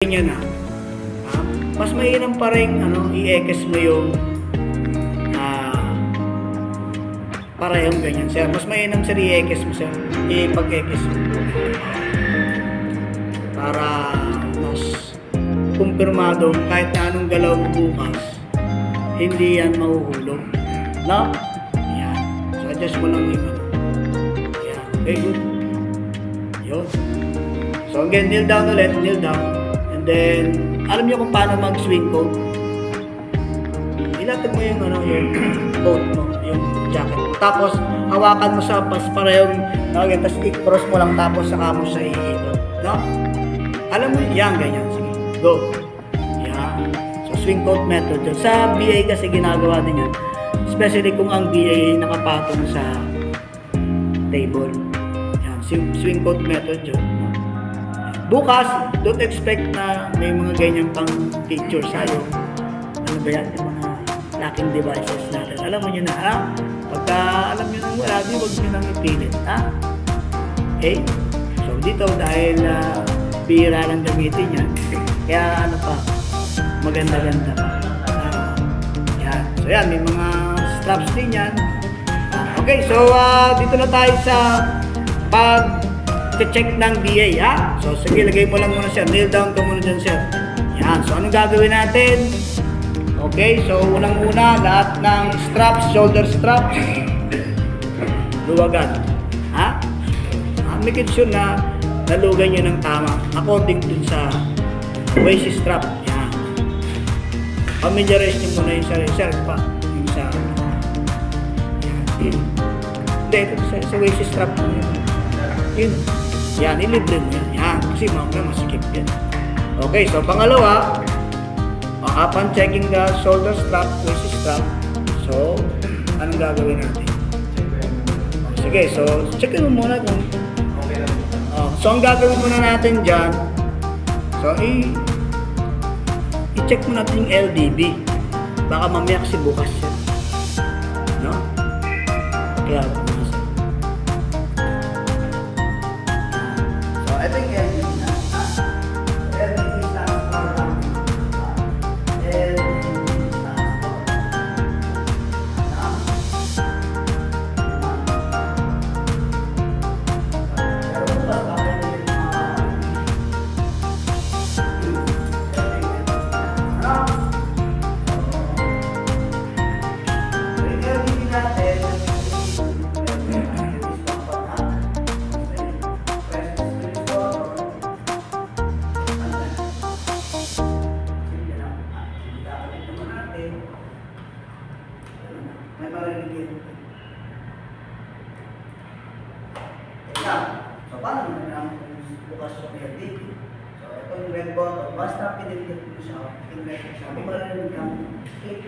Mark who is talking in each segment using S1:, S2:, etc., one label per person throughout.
S1: niya na, mas mainam pa rin i-ekes mo yung parehong ganyan, sir. Mas mainam sir i-ekes mo, sir. Ipag-ekes mo. Para mas kumpirmado kahit na anong galaw mo bukas, hindi yan mahuhulog. No? Yan. So, adjust mo lang yung yan. Okay, good. Yun. So, again, kneel down ulit. Kneel down. And then, alam niyo kung paano mag-swing coat? Ilatag mo yung coat mo, yung jacket mo. Tapos, hawakan mo sa parehong, tapos i-cross mo lang, tapos saka mo sa iikot. No? Alam mo, yan, ganyan. Sige, go. Yan. So, swing coat method yun. Sa BA kasi ginagawa din yan. Especially kung ang BA ay nakapatong sa table. Yan. Swing coat method yun. Bukas, don't expect na may mga ganyan pang picture sa'yo. Ano ba yan? Yung mga locking devices natin. Alam mo nyo na, ha? Pagka alam nyo nang wala, di wag nyo nang ipilit, ha? Okay? So, dito, dahil bihira lang gamitin yan. Kaya ano pa, maganda-ganda pa. Yan. So yan, may mga straps din yan. Okay, so dito na tayo sa pag-check ng BA, ha? So sige, lagay mo lang muna siya. Kneel down ka muna dyan, sir. Yan. So anong gagawin natin? Okay, so unang-una, lahat ng straps, shoulder straps, luwagan. Ha? Make it sure na nalugan nyo ng tama according dun sa waist strap. Yan. Familiarize nyo muna yung sa pa. Yung sa yan. Hindi, ito sa waist strap mo yun. Yun. Yan, ilibre mo yan. Yan. Kasi mamaya masikip yan. Okay, so pangalawa, upon checking the shoulder strap, waist strap, so anong gagawin natin? Sige, so checkin mo muna kung so, ang gagawin muna natin dyan, so, i-check mo natin yung LDB. Baka mamaya kasi bukas yan. No? Kaya, so, ito yung LDB na. LDB stands for so, paano naman ang bukas sa LDB? So, itong red button, basta piniliit mo siya, piniliit siya, may marinig kang click.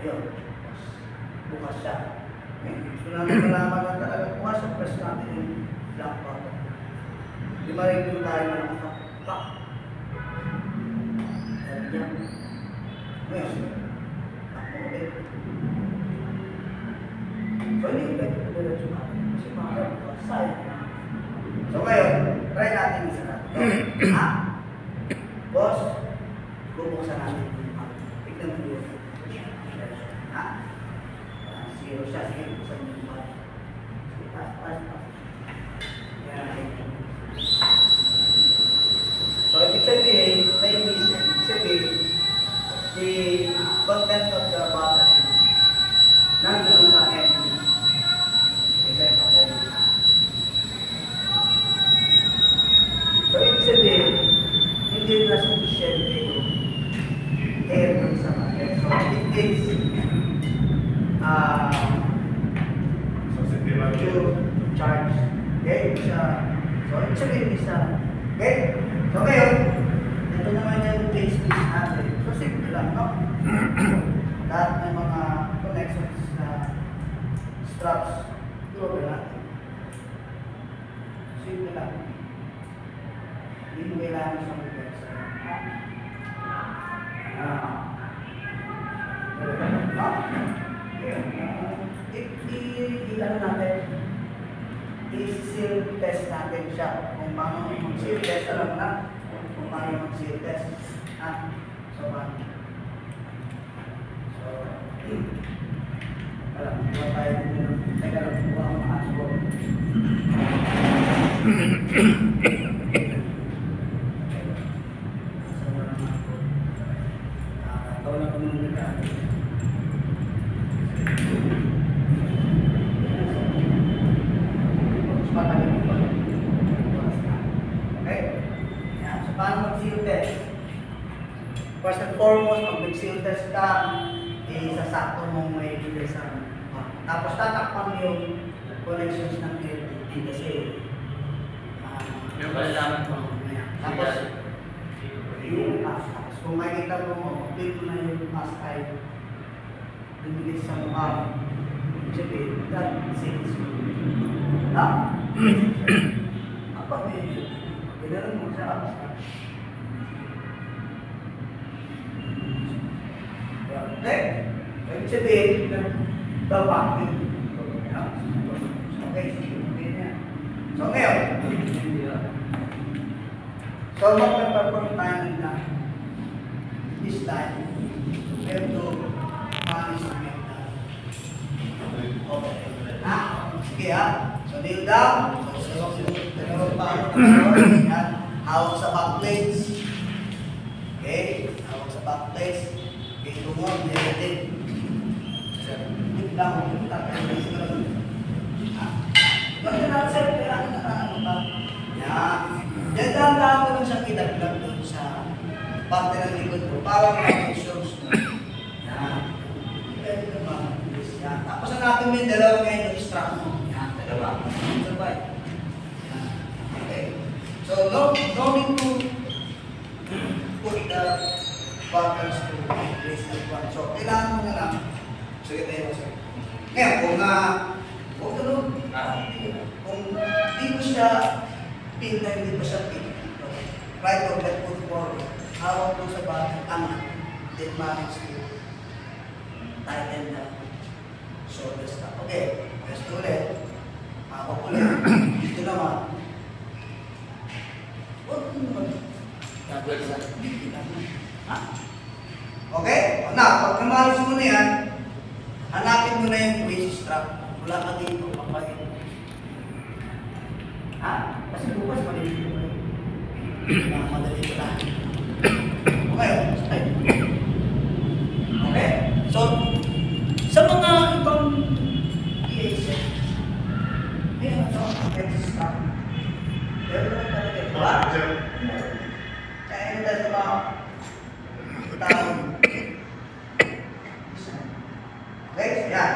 S1: Ayun, bukas siya. So, natin malaman na talaga bukas sa press natin yung black button. Di marinig tayo na nakapak. Ayan. Ngayon, so, hindi ko pwede kasi sayang. So, ngayon, try natin isa natin. Boss, bubuksan natin. Tignan mo yun. Zero siya. Sige, buksan mo yung bag. Sige, pas. Yan. So, ibig sabihin, the content of the battery nandun sa end. So, ibig sabihin, hindi na sufficient yung air ng sa battery. So, it takes to charge. Okay? So, ibig sabihin isa. Okay? So, ngayon, ito naman yung case natin. So, simple lang, no? Lahat ng mga connections na straps, tuloy natin. Simple lang. Hindi mo kailangan sa mga ano natin? i-seal test natin siya. Kung paano mag-seal test, alam na kung paano mag-seal test. So, paano? So, alam, buwan tayo dito. Teka lang, buwan ang mga aso. Ikaw lang kung nung nagkaan. Okay? Yan. So, paano mag-seal test? First and foremost, pag mag-seal test ka, sasakto mong may bigay sa tapos tatakpan yung connections ng LTT kasi
S2: yung kalalaman mo.
S1: tapos yung tapos kung makikita mo, update mo na yung mask ay bibigay sa mukha. Sabi, that says ha? Apa ba yun? Ganaran mo siya kapos ka. Okay? Ibig sabihin, babangin. Okay, so ngayon, so magpe-perform tayo na this time, we have to manage the mental. Okay. Sige ha. So kneel down. So hawak sa back legs. Okay, hawak sa back legs. Okay, tumon, negative. Kneel down. Yan, dahan-dahan ko lang siyang idagdag doon sa parte ng likod ko para mga shows mo. Yan. Pwede naman. Yan. Tapos hanapin mo yung dalawa ngayon yung strap mo. Yan, dalawa. Sabay. Yan. Okay. So, no need to put the buttons to place that one. So, kailangan mo na lang. Sige tayo mo sir. Ngayon, kung ganun, kung di mo siya pin na hindi pa siya pin, right or left foot forward, hawak mo sa batang angat, then manage to tighten the shoulder strap. Okay, rest ulit. Hawak ulit. Dito naman. Huwag mo naman. Ha? Okay? O na, pag namanage mo na yan, hanapin mo na yung waist strap. Wala ka dito, papain. Ha? Kasi bukas maliliit ko kayo. Madali ko lang. Okay, stay. Okay? So, sa mga ibang PHS, may ano sa stop. Pero naman talaga ito. Kaya ito sa mga tao. Okay, so yan.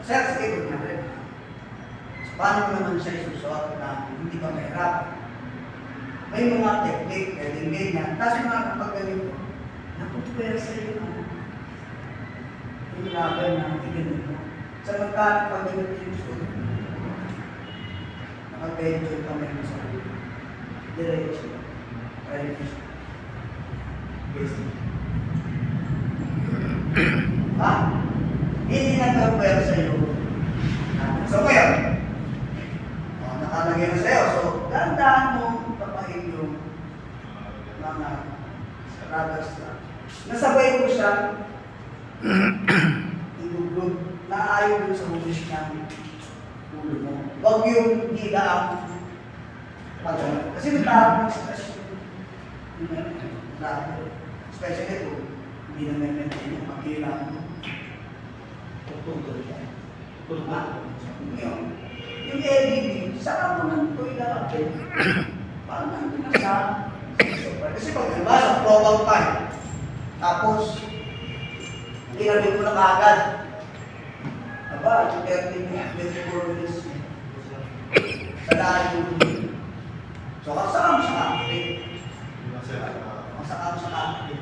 S1: Sir, sige, good natin. So, paano mo naman siya isusuot na hindi ka mahirapan? May mga technique, pwedeng ganyan. Tapos mga kapag ganito, napupwera sa iyo ano? Yung laban na iganit mo. Sa magkano pag ganito yung suot, nakabedyo yung kamay mo sa iyo. Diretso. Diretso. Basic. Ha? Hindi nagpapwera sa iyo. So ngayon, nakalagay na sa iyo. So, dahan-dahan mo papahin yung mga rubber strap. Nasabay ko siya, iluglog, naayon dun sa hulis ng ulo mo. Huwag yung hila ang pagano. Kasi nagtaharap ng stress yung rubber. Especially kung hindi na may-maintain yung pag-hila mo. Tutugol yan. Yung LED, saka mo nang ito ilalapit. Parang nandun na siya. Kasi pag diba, sa program time, tapos, inabit mo na kaagad. Aba, yung 24 minutes. Sa lahat yung so, kasama mo sa kakapit. Kasama mo sa kakapit.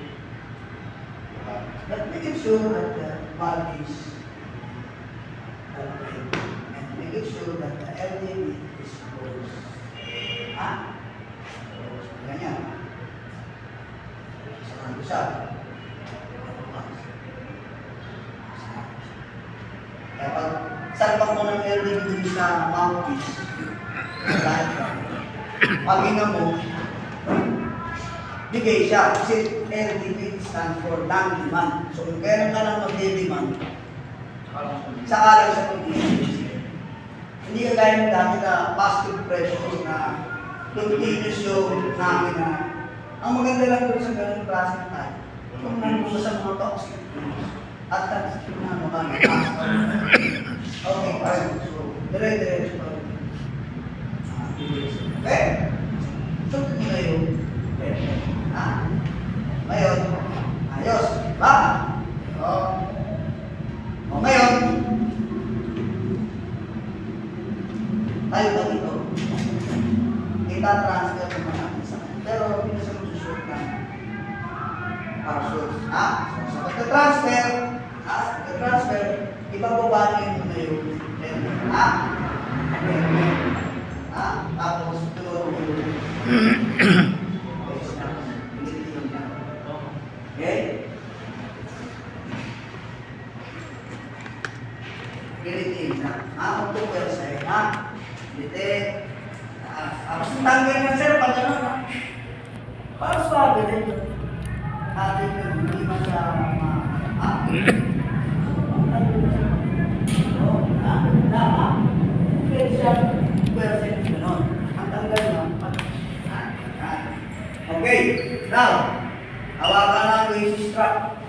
S1: But making sure that the valve is open and making sure that the LED is closed. Ha? Closed. Ganyan. Saan ko siya? Kaya pag salpak mo ng LED dun sa mouthpiece, Paghinga mo, bigay siya. Kasi LDP stands for non-demand. So kung kailan ka lang mag-demand, saka lang siya mag-demand. Hindi ka gaya ng dati na positive pressure na continuous yung hangin na. Ang maganda lang doon sa ganung klase ng tayo, kung nandun sa mga toxic at toxic na mga okay, parang so, dire-diretso pa rin. Okay? So, hindi kayo. Ngayon, ayos. Ba? O ngayon, tayo ba dito? Ita-transfer naman natin sa kanya. Pero, hindi siya magsushoot na parachutes. So, sa pagka-transfer, ibababa niyo yung muna yung tapos, tulog yung okay? Kilitin na. Kung tuwer sa'yo, kilitin. Tapos tanggal na sir, pag ano na. Para swabe din. Atin yung hindi masyadong pwede siya, tuwer sa'yo, gano'n. Ang tanggal na, okay, now, hawakan natin yung strap.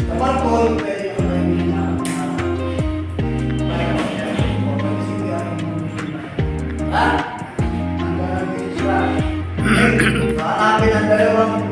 S1: Kapag ko, pwede ko na yung ang strap. Okay, so hanapin ang dalawang